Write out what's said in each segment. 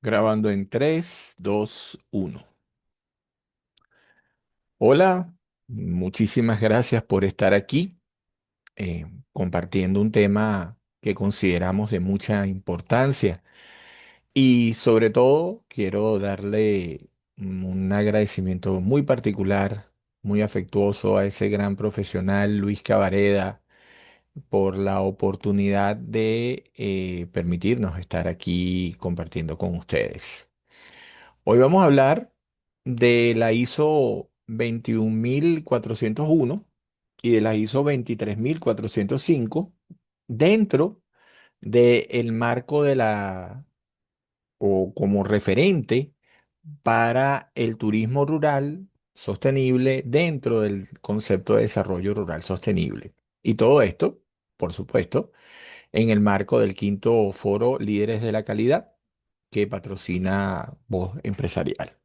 Grabando en 3, 2, 1. Hola, muchísimas gracias por estar aquí compartiendo un tema que consideramos de mucha importancia. Y sobre todo quiero darle un agradecimiento muy particular, muy afectuoso a ese gran profesional Luis Cabareda por la oportunidad de permitirnos estar aquí compartiendo con ustedes. Hoy vamos a hablar de la ISO 21401 y de la ISO 23405 dentro del marco de o como referente para el turismo rural sostenible dentro del concepto de desarrollo rural sostenible. Y todo esto, por supuesto, en el marco del quinto foro Líderes de la Calidad que patrocina Voz Empresarial.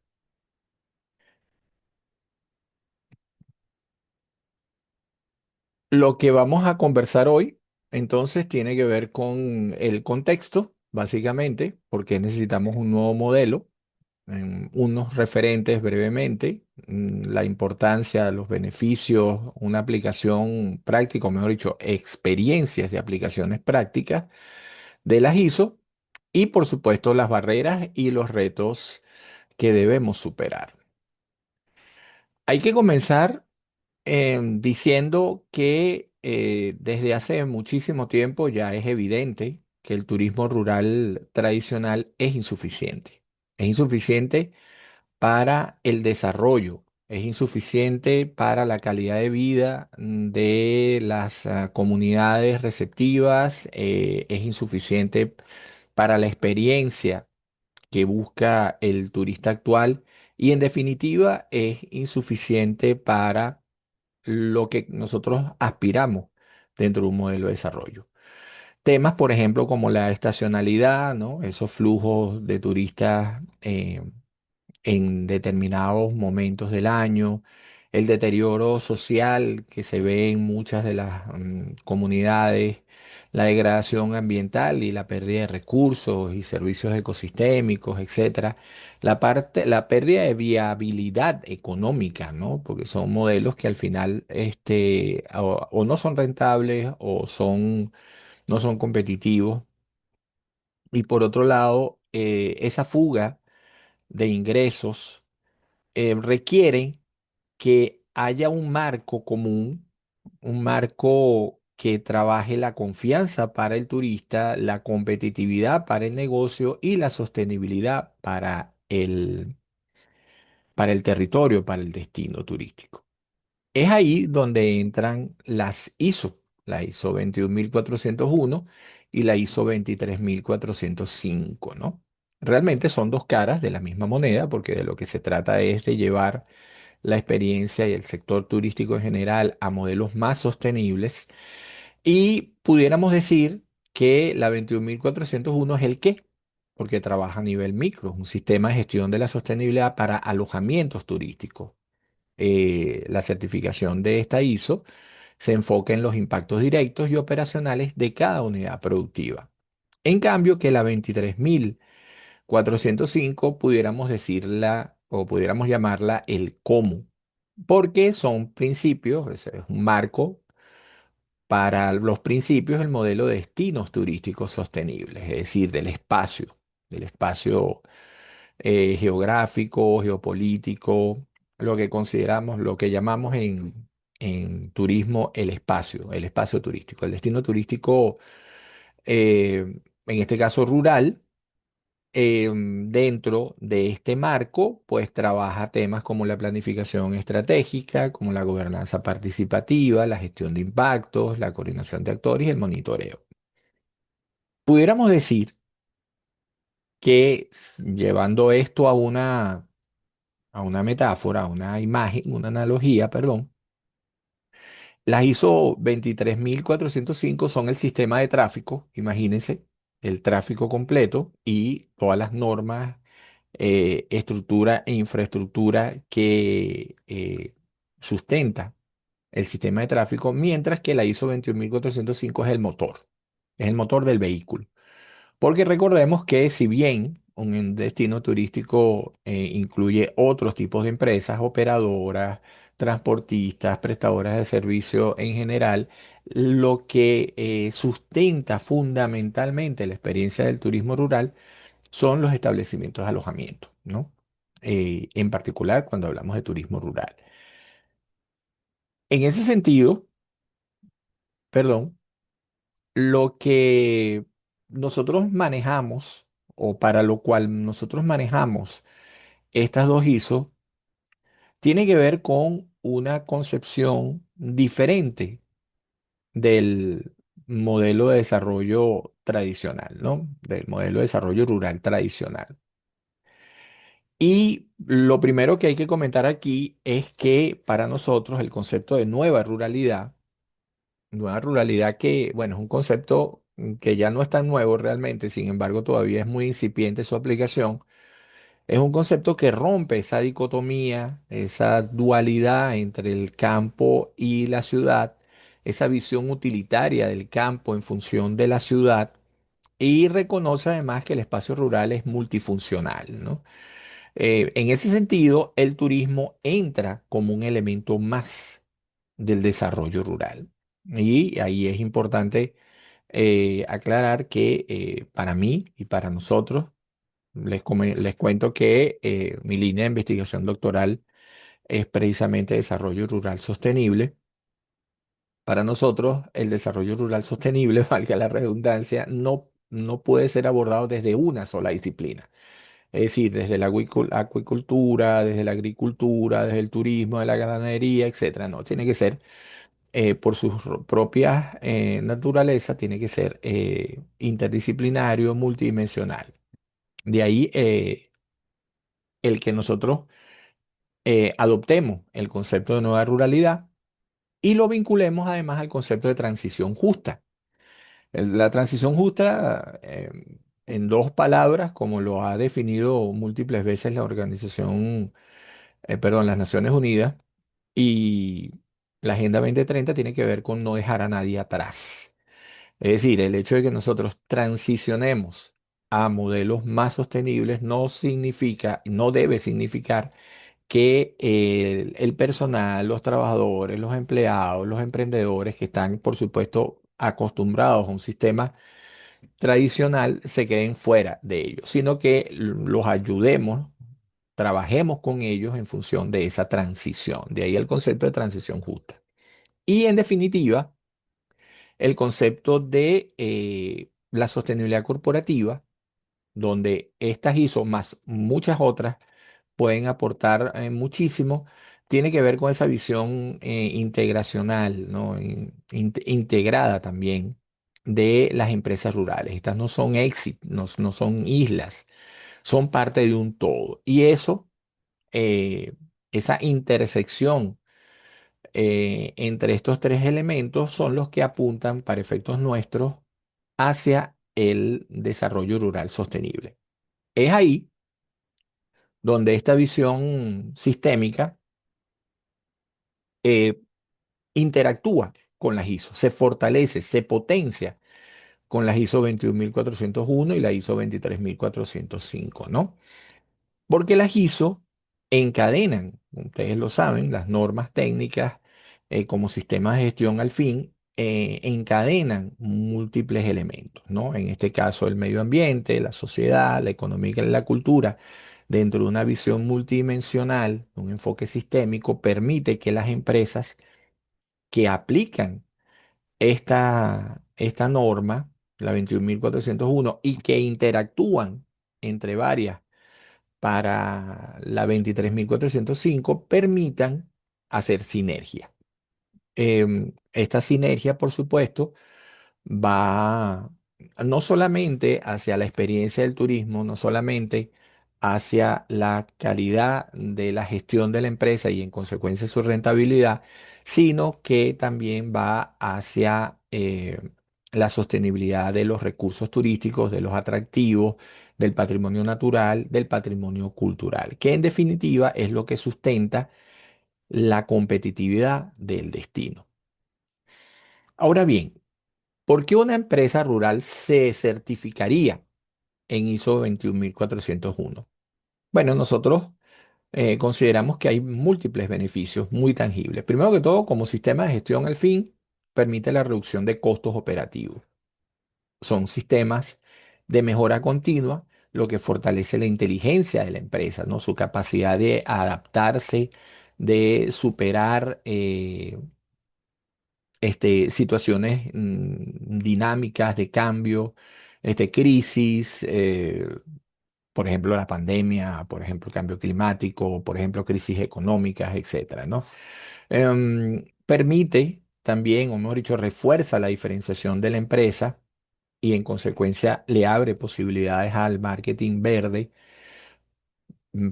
Lo que vamos a conversar hoy, entonces, tiene que ver con el contexto, básicamente, porque necesitamos un nuevo modelo, unos referentes brevemente, la importancia, los beneficios, una aplicación práctica, o mejor dicho, experiencias de aplicaciones prácticas de las ISO y, por supuesto, las barreras y los retos que debemos superar. Hay que comenzar diciendo que desde hace muchísimo tiempo ya es evidente que el turismo rural tradicional es insuficiente. Es insuficiente para el desarrollo, es insuficiente para la calidad de vida de las comunidades receptivas, es insuficiente para la experiencia que busca el turista actual y en definitiva es insuficiente para lo que nosotros aspiramos dentro de un modelo de desarrollo. Temas, por ejemplo, como la estacionalidad, ¿no? Esos flujos de turistas en determinados momentos del año, el deterioro social que se ve en muchas de las comunidades, la degradación ambiental y la pérdida de recursos y servicios ecosistémicos, etcétera. La pérdida de viabilidad económica, ¿no? Porque son modelos que al final o no son rentables no son competitivos. Y por otro lado, esa fuga de ingresos requiere que haya un marco común, un marco que trabaje la confianza para el turista, la competitividad para el negocio y la sostenibilidad para el territorio, para el destino turístico. Es ahí donde entran las ISO, la ISO 21401 y la ISO 23405, ¿no? Realmente son dos caras de la misma moneda porque de lo que se trata es de llevar la experiencia y el sector turístico en general a modelos más sostenibles y pudiéramos decir que la 21401 es el qué, porque trabaja a nivel micro, un sistema de gestión de la sostenibilidad para alojamientos turísticos. La certificación de esta ISO se enfoca en los impactos directos y operacionales de cada unidad productiva. En cambio, que la 23405 pudiéramos decirla o pudiéramos llamarla el cómo, porque son principios, es un marco para los principios del modelo de destinos turísticos sostenibles, es decir, del espacio geográfico, geopolítico, lo que consideramos, lo que llamamos en turismo el espacio turístico, el destino turístico, en este caso rural. Dentro de este marco, pues trabaja temas como la planificación estratégica, como la gobernanza participativa, la gestión de impactos, la coordinación de actores y el monitoreo. Pudiéramos decir que llevando esto a una metáfora, a una imagen, una analogía, perdón, las ISO 23405 son el sistema de tráfico, imagínense, el tráfico completo y todas las normas, estructura e infraestructura que sustenta el sistema de tráfico, mientras que la ISO 21405 es el motor del vehículo. Porque recordemos que si bien un destino turístico incluye otros tipos de empresas, operadoras, transportistas, prestadoras de servicio en general, lo que sustenta fundamentalmente la experiencia del turismo rural son los establecimientos de alojamiento, ¿no? En particular cuando hablamos de turismo rural. En ese sentido, perdón, lo que nosotros manejamos o para lo cual nosotros manejamos estas dos ISO tiene que ver con una concepción diferente del modelo de desarrollo tradicional, ¿no? Del modelo de desarrollo rural tradicional. Y lo primero que hay que comentar aquí es que para nosotros el concepto de nueva ruralidad que, bueno, es un concepto que ya no es tan nuevo realmente, sin embargo todavía es muy incipiente su aplicación. Es un concepto que rompe esa dicotomía, esa dualidad entre el campo y la ciudad, esa visión utilitaria del campo en función de la ciudad y reconoce además que el espacio rural es multifuncional, ¿no? En ese sentido, el turismo entra como un elemento más del desarrollo rural. Y ahí es importante aclarar que para mí y para nosotros, les cuento que mi línea de investigación doctoral es precisamente desarrollo rural sostenible. Para nosotros, el desarrollo rural sostenible, valga la redundancia, no puede ser abordado desde una sola disciplina. Es decir, desde la acuicultura, desde la agricultura, desde el turismo, de la ganadería, etcétera. No, tiene que ser por sus propias naturaleza, tiene que ser interdisciplinario, multidimensional. De ahí el que nosotros adoptemos el concepto de nueva ruralidad y lo vinculemos además al concepto de transición justa. La transición justa, en dos palabras, como lo ha definido múltiples veces la organización, perdón, las Naciones Unidas, y la Agenda 2030 tiene que ver con no dejar a nadie atrás. Es decir, el hecho de que nosotros transicionemos a modelos más sostenibles no significa, no debe significar que el personal, los trabajadores, los empleados, los emprendedores que están, por supuesto, acostumbrados a un sistema tradicional, se queden fuera de ellos, sino que los ayudemos, trabajemos con ellos en función de esa transición. De ahí el concepto de transición justa. Y en definitiva, el concepto de la sostenibilidad corporativa, donde estas ISO más muchas otras pueden aportar muchísimo, tiene que ver con esa visión integracional, ¿no? Integrada también de las empresas rurales. Estas no son no son islas, son parte de un todo. Y eso, esa intersección entre estos tres elementos son los que apuntan para efectos nuestros hacia el desarrollo rural sostenible. Es ahí donde esta visión sistémica eh, interactúa con las ISO, se fortalece, se potencia con las ISO 21401 y la ISO 23405, ¿no? Porque las ISO encadenan, ustedes lo saben, las normas técnicas como sistemas de gestión al fin, encadenan múltiples elementos, ¿no? En este caso, el medio ambiente, la sociedad, la economía y la cultura, dentro de una visión multidimensional, un enfoque sistémico, permite que las empresas que aplican esta norma, la 21401, y que interactúan entre varias para la 23405 permitan hacer sinergia. Esta sinergia, por supuesto, va no solamente hacia la experiencia del turismo, no solamente hacia la calidad de la gestión de la empresa y en consecuencia su rentabilidad, sino que también va hacia la sostenibilidad de los recursos turísticos, de los atractivos, del patrimonio natural, del patrimonio cultural, que en definitiva es lo que sustenta la competitividad del destino. Ahora bien, ¿por qué una empresa rural se certificaría? en ISO 21401. Bueno, nosotros consideramos que hay múltiples beneficios muy tangibles. Primero que todo, como sistema de gestión al fin, permite la reducción de costos operativos. Son sistemas de mejora continua, lo que fortalece la inteligencia de la empresa, ¿no? Su capacidad de adaptarse, de superar situaciones dinámicas de cambio, crisis, por ejemplo, la pandemia, por ejemplo, el cambio climático, por ejemplo, crisis económicas, etcétera, ¿no? Permite también, o mejor dicho, refuerza la diferenciación de la empresa y en consecuencia le abre posibilidades al marketing verde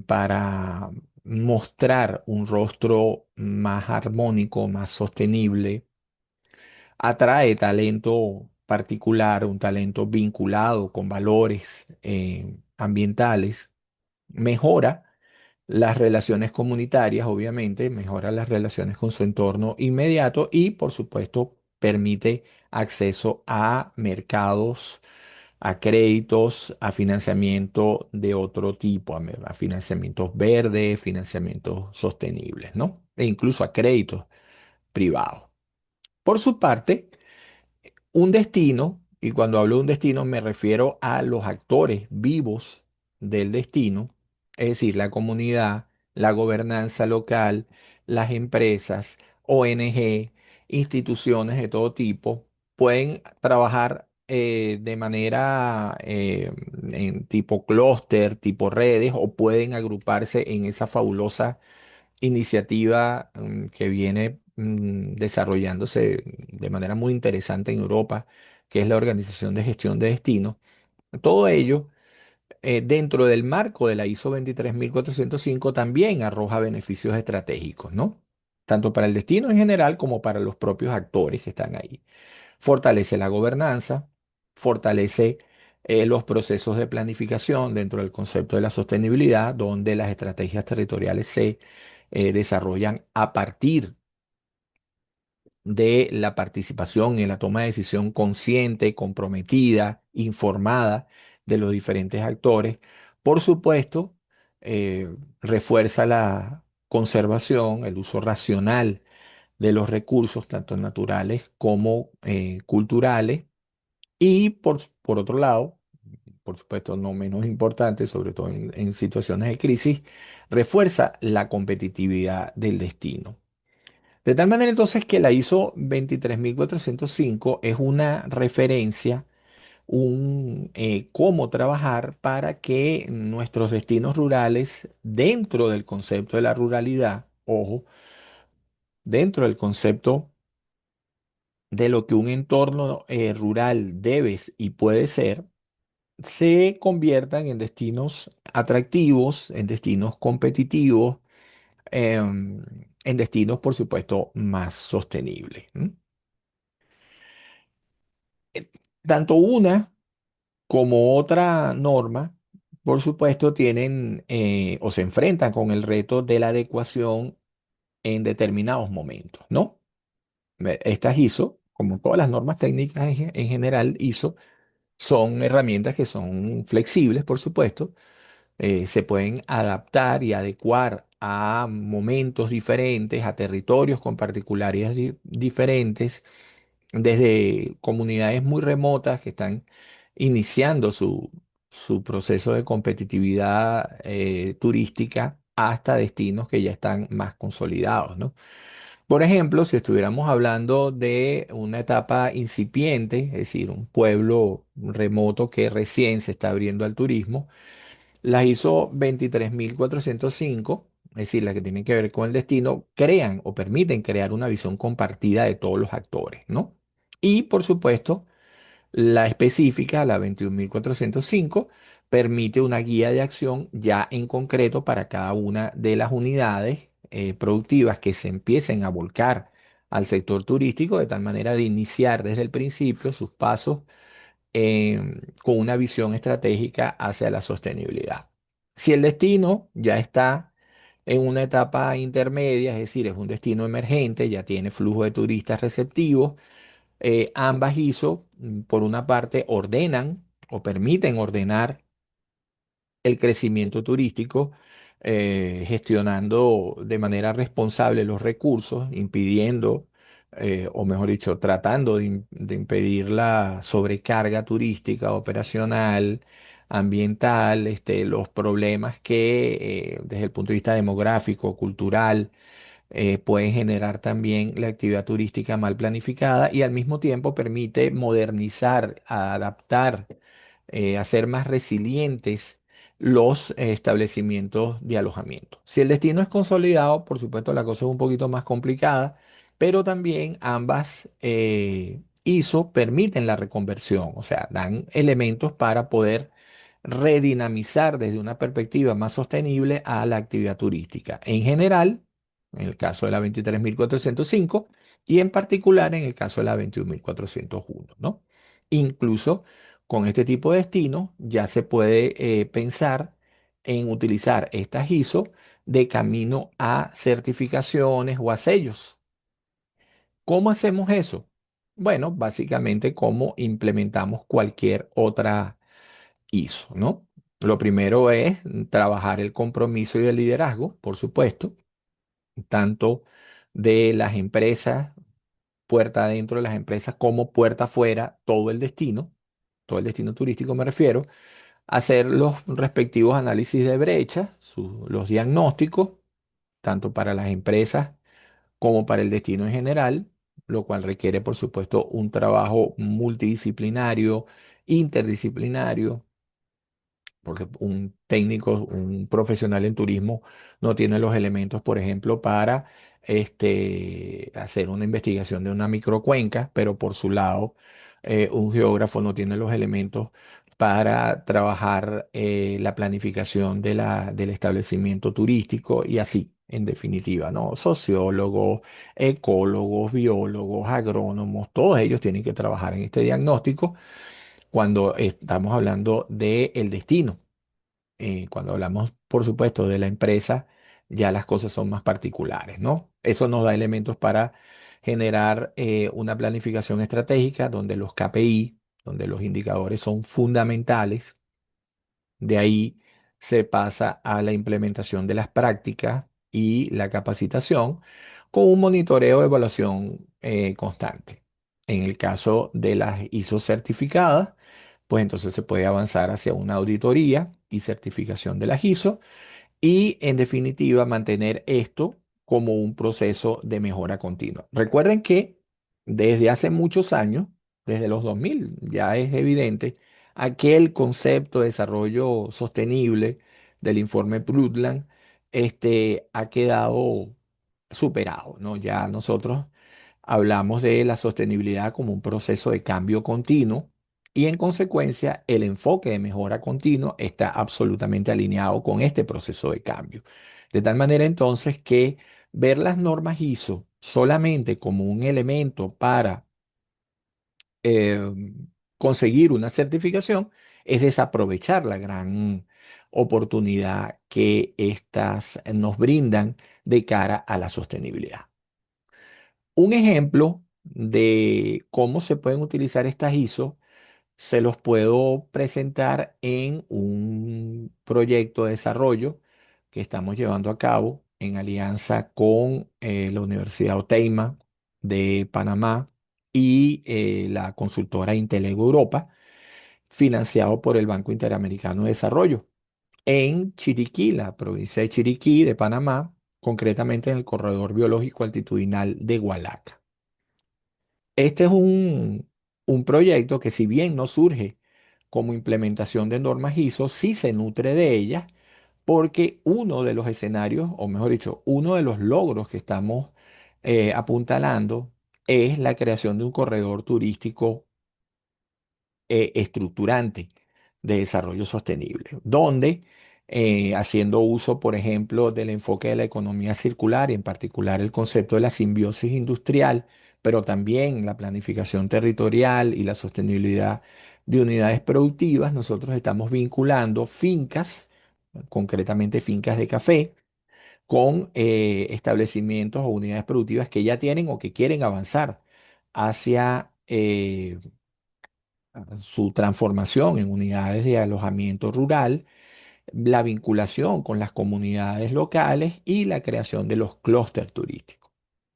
para mostrar un rostro más armónico, más sostenible. Atrae talento particular, un talento vinculado con valores ambientales, mejora las relaciones comunitarias, obviamente, mejora las relaciones con su entorno inmediato y, por supuesto, permite acceso a mercados, a créditos, a financiamiento de otro tipo, a financiamientos verdes, financiamientos sostenibles, ¿no? E incluso a créditos privados. Por su parte, un destino, y cuando hablo de un destino me refiero a los actores vivos del destino, es decir, la comunidad, la gobernanza local, las empresas, ONG, instituciones de todo tipo, pueden trabajar de manera en tipo clúster, tipo redes, o pueden agruparse en esa fabulosa iniciativa que viene desarrollándose de manera muy interesante en Europa, que es la Organización de Gestión de Destinos. Todo ello, dentro del marco de la ISO 23405, también arroja beneficios estratégicos, ¿no? Tanto para el destino en general como para los propios actores que están ahí. Fortalece la gobernanza, fortalece los procesos de planificación dentro del concepto de la sostenibilidad, donde las estrategias territoriales se desarrollan a partir de la participación en la toma de decisión consciente, comprometida, informada de los diferentes actores. Por supuesto, refuerza la conservación, el uso racional de los recursos, tanto naturales como culturales. Y por otro lado, por supuesto no menos importante, sobre todo en situaciones de crisis, refuerza la competitividad del destino. De tal manera entonces que la ISO 23405 es una referencia, un cómo trabajar para que nuestros destinos rurales, dentro del concepto de la ruralidad, ojo, dentro del concepto de lo que un entorno rural debe y puede ser, se conviertan en destinos atractivos, en destinos competitivos, en destinos, por supuesto, más sostenibles. Eh, Tanto una como otra norma, por supuesto, tienen o se enfrentan con el reto de la adecuación en determinados momentos, ¿no? Estas ISO, como todas las normas técnicas en general, ISO, son herramientas que son flexibles, por supuesto, se pueden adaptar y adecuar a momentos diferentes, a territorios con particularidades diferentes, desde comunidades muy remotas que están iniciando su proceso de competitividad turística hasta destinos que ya están más consolidados, ¿no? Por ejemplo, si estuviéramos hablando de una etapa incipiente, es decir, un pueblo remoto que recién se está abriendo al turismo, las ISO 23405, es decir, las que tienen que ver con el destino, crean o permiten crear una visión compartida de todos los actores, ¿no? Y por supuesto, la específica, la 21405, permite una guía de acción ya en concreto para cada una de las unidades productivas que se empiecen a volcar al sector turístico, de tal manera de iniciar desde el principio sus pasos con una visión estratégica hacia la sostenibilidad. Si el destino ya está en una etapa intermedia, es decir, es un destino emergente, ya tiene flujo de turistas receptivos, ambas ISO, por una parte, ordenan o permiten ordenar el crecimiento turístico, gestionando de manera responsable los recursos, impidiendo, o mejor dicho, tratando de impedir la sobrecarga turística, operacional, ambiental, los problemas que desde el punto de vista demográfico, cultural, puede generar también la actividad turística mal planificada y al mismo tiempo permite modernizar, adaptar, hacer más resilientes los establecimientos de alojamiento. Si el destino es consolidado, por supuesto la cosa es un poquito más complicada, pero también ambas ISO permiten la reconversión, o sea, dan elementos para poder redinamizar desde una perspectiva más sostenible a la actividad turística. En general, en el caso de la 23.405 y en particular en el caso de la 21.401, ¿no? Incluso con este tipo de destino ya se puede pensar en utilizar estas ISO de camino a certificaciones o a sellos. ¿Cómo hacemos eso? Bueno, básicamente como implementamos cualquier otra ISO, ¿no? Lo primero es trabajar el compromiso y el liderazgo, por supuesto, tanto de las empresas, puerta adentro de las empresas como puerta afuera, todo el destino turístico me refiero, hacer los respectivos análisis de brecha, los diagnósticos, tanto para las empresas como para el destino en general, lo cual requiere, por supuesto, un trabajo multidisciplinario, interdisciplinario porque un técnico, un profesional en turismo no tiene los elementos, por ejemplo, para hacer una investigación de una microcuenca, pero por su lado, un geógrafo no tiene los elementos para trabajar la planificación del establecimiento turístico y así, en definitiva, ¿no? Sociólogos, ecólogos, biólogos, agrónomos, todos ellos tienen que trabajar en este diagnóstico cuando estamos hablando del destino. Cuando hablamos, por supuesto, de la empresa, ya las cosas son más particulares, ¿no? Eso nos da elementos para generar una planificación estratégica donde los KPI, donde los indicadores son fundamentales. De ahí se pasa a la implementación de las prácticas y la capacitación con un monitoreo de evaluación constante. En el caso de las ISO certificadas, pues entonces se puede avanzar hacia una auditoría y certificación de las ISO y en definitiva mantener esto como un proceso de mejora continua. Recuerden que desde hace muchos años, desde los 2000, ya es evidente, aquel concepto de desarrollo sostenible del informe Brundtland ha quedado superado, ¿no? Ya nosotros hablamos de la sostenibilidad como un proceso de cambio continuo y en consecuencia el enfoque de mejora continua está absolutamente alineado con este proceso de cambio. De tal manera entonces que ver las normas ISO solamente como un elemento para eh, conseguir una certificación es desaprovechar la gran oportunidad que éstas nos brindan de cara a la sostenibilidad. Un ejemplo de cómo se pueden utilizar estas ISO se los puedo presentar en un proyecto de desarrollo que estamos llevando a cabo en alianza con la Universidad Oteima de Panamá y la consultora Intelego Europa, financiado por el Banco Interamericano de Desarrollo en Chiriquí, la provincia de Chiriquí de Panamá, concretamente en el corredor biológico altitudinal de Hualaca. Este es un proyecto que si bien no surge como implementación de normas ISO, sí se nutre de ellas porque uno de los escenarios, o mejor dicho, uno de los logros que estamos apuntalando es la creación de un corredor turístico estructurante de desarrollo sostenible, donde haciendo uso, por ejemplo, del enfoque de la economía circular y en particular el concepto de la simbiosis industrial, pero también la planificación territorial y la sostenibilidad de unidades productivas, nosotros estamos vinculando fincas, concretamente fincas de café, con establecimientos o unidades productivas que ya tienen o que quieren avanzar hacia su transformación en unidades de alojamiento rural la vinculación con las comunidades locales y la creación de los clústeres turísticos.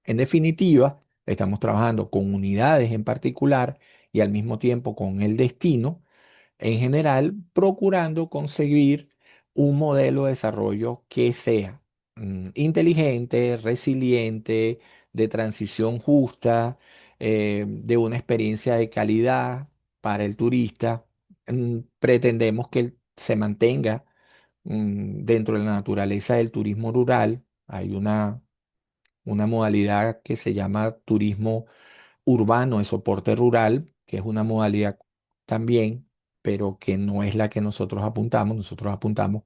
En definitiva, estamos trabajando con unidades en particular y al mismo tiempo con el destino en general, procurando conseguir un modelo de desarrollo que sea inteligente, resiliente, de transición justa, de una experiencia de calidad para el turista. Pretendemos que él se mantenga dentro de la naturaleza del turismo rural. Hay una modalidad que se llama turismo urbano de soporte rural, que es una modalidad también, pero que no es la que nosotros apuntamos. Nosotros apuntamos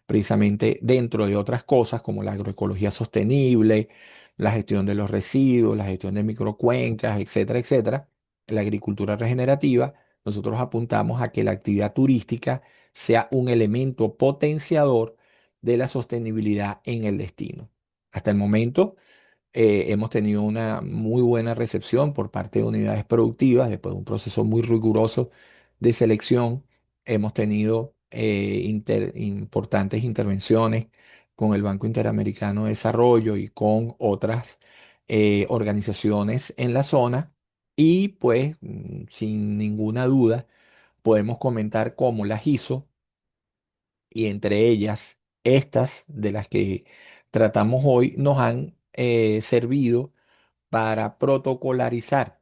precisamente dentro de otras cosas como la agroecología sostenible, la gestión de los residuos, la gestión de microcuencas, etcétera, etcétera, la agricultura regenerativa. Nosotros apuntamos a que la actividad turística sea un elemento potenciador de la sostenibilidad en el destino. Hasta el momento, hemos tenido una muy buena recepción por parte de unidades productivas, después de un proceso muy riguroso de selección. Hemos tenido importantes intervenciones con el Banco Interamericano de Desarrollo y con otras organizaciones en la zona. Y pues, sin ninguna duda, podemos comentar cómo las hizo, y entre ellas estas de las que tratamos hoy, nos han servido para protocolarizar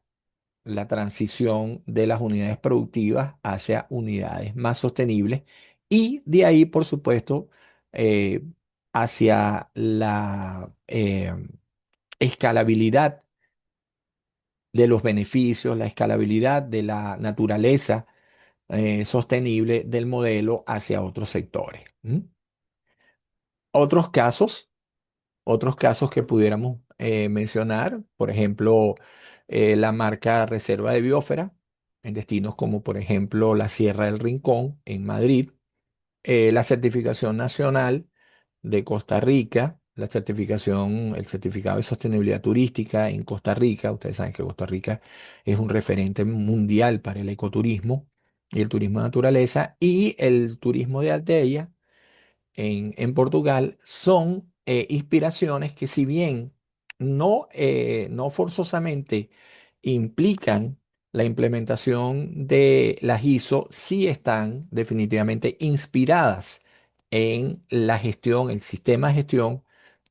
la transición de las unidades productivas hacia unidades más sostenibles y de ahí, por supuesto, eh, hacia la escalabilidad de los beneficios, la escalabilidad de la naturaleza sostenible del modelo hacia otros sectores. ¿Mm? Otros casos. Otros casos que pudiéramos mencionar, por ejemplo, la marca Reserva de Biosfera en destinos como por ejemplo la Sierra del Rincón en Madrid, la certificación nacional de Costa Rica, el certificado de sostenibilidad turística en Costa Rica. Ustedes saben que Costa Rica es un referente mundial para el ecoturismo y el turismo de naturaleza y el turismo de aldea en Portugal son inspiraciones que si bien no forzosamente implican la implementación de las ISO, sí están definitivamente inspiradas en la gestión, el sistema de gestión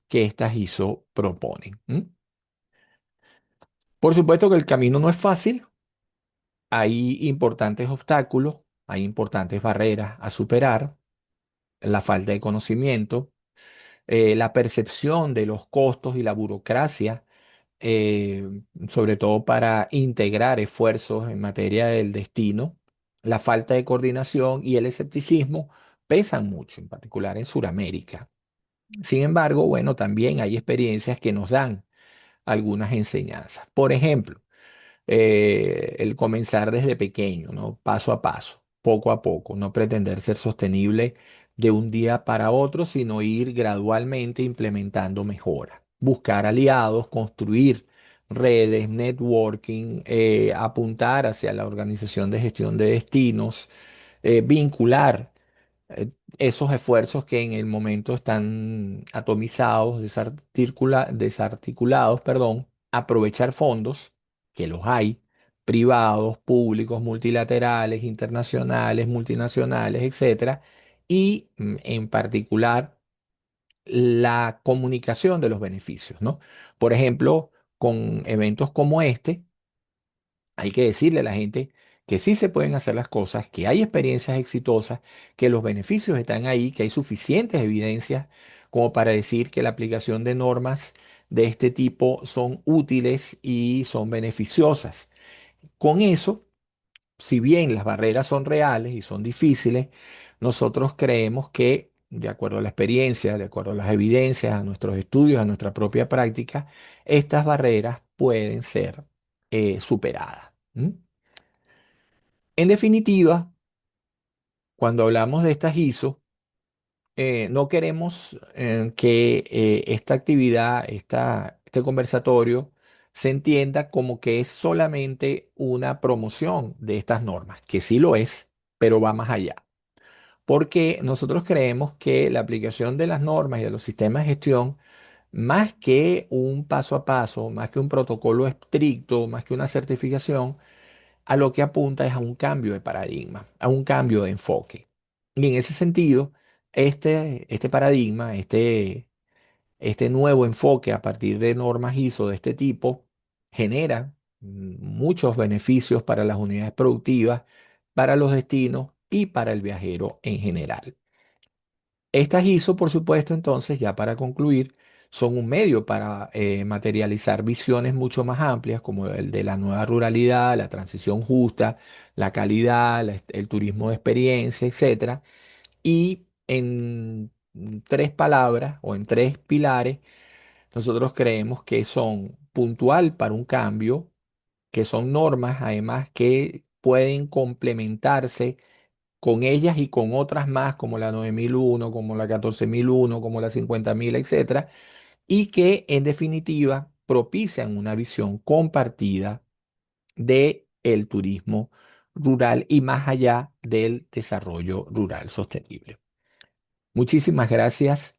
que estas ISO proponen. ¿M? Por supuesto que el camino no es fácil, hay importantes obstáculos, hay importantes barreras a superar, la falta de conocimiento, la percepción de los costos y la burocracia, sobre todo para integrar esfuerzos en materia del destino, la falta de coordinación y el escepticismo pesan mucho, en particular en Sudamérica. Sin embargo, bueno, también hay experiencias que nos dan algunas enseñanzas. Por ejemplo, el comenzar desde pequeño, ¿no? Paso a paso, poco a poco, no pretender ser sostenible de un día para otro, sino ir gradualmente implementando mejoras. Buscar aliados, construir redes, networking, apuntar hacia la organización de gestión de destinos, vincular esos esfuerzos que en el momento están atomizados, desarticulados, perdón, aprovechar fondos, que los hay, privados, públicos, multilaterales, internacionales, multinacionales, etcétera, y en particular la comunicación de los beneficios, ¿no? Por ejemplo, con eventos como este, hay que decirle a la gente que sí se pueden hacer las cosas, que hay experiencias exitosas, que los beneficios están ahí, que hay suficientes evidencias como para decir que la aplicación de normas de este tipo son útiles y son beneficiosas. Con eso, si bien las barreras son reales y son difíciles, nosotros creemos que, de acuerdo a la experiencia, de acuerdo a las evidencias, a nuestros estudios, a nuestra propia práctica, estas barreras pueden ser superadas. ¿M? En definitiva, cuando hablamos de estas ISO, no queremos que esta actividad, este conversatorio, se entienda como que es solamente una promoción de estas normas, que sí lo es, pero va más allá. porque nosotros creemos que la aplicación de las normas y de los sistemas de gestión, más que un paso a paso, más que un protocolo estricto, más que una certificación, a lo que apunta es a un cambio de paradigma, a un cambio de enfoque. Y en ese sentido, este paradigma, este nuevo enfoque a partir de normas ISO de este tipo, genera muchos beneficios para las unidades productivas, para los destinos y para el viajero en general. Estas ISO, por supuesto, entonces, ya para concluir, son un medio para materializar visiones mucho más amplias, como el de la nueva ruralidad, la transición justa, la calidad, el turismo de experiencia, etcétera. Y en tres palabras o en tres pilares, nosotros creemos que son puntual para un cambio, que son normas además que pueden complementarse con ellas y con otras más, como la 9001, como la 14001, como la 50000, etcétera, y que en definitiva propician una visión compartida de el turismo rural y más allá del desarrollo rural sostenible. Muchísimas gracias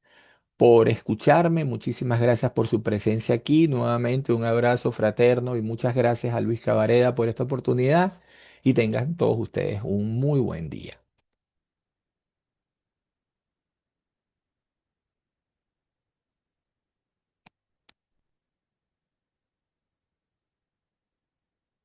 por escucharme, muchísimas gracias por su presencia aquí. Nuevamente un abrazo fraterno y muchas gracias a Luis Cabareda por esta oportunidad y tengan todos ustedes un muy buen día.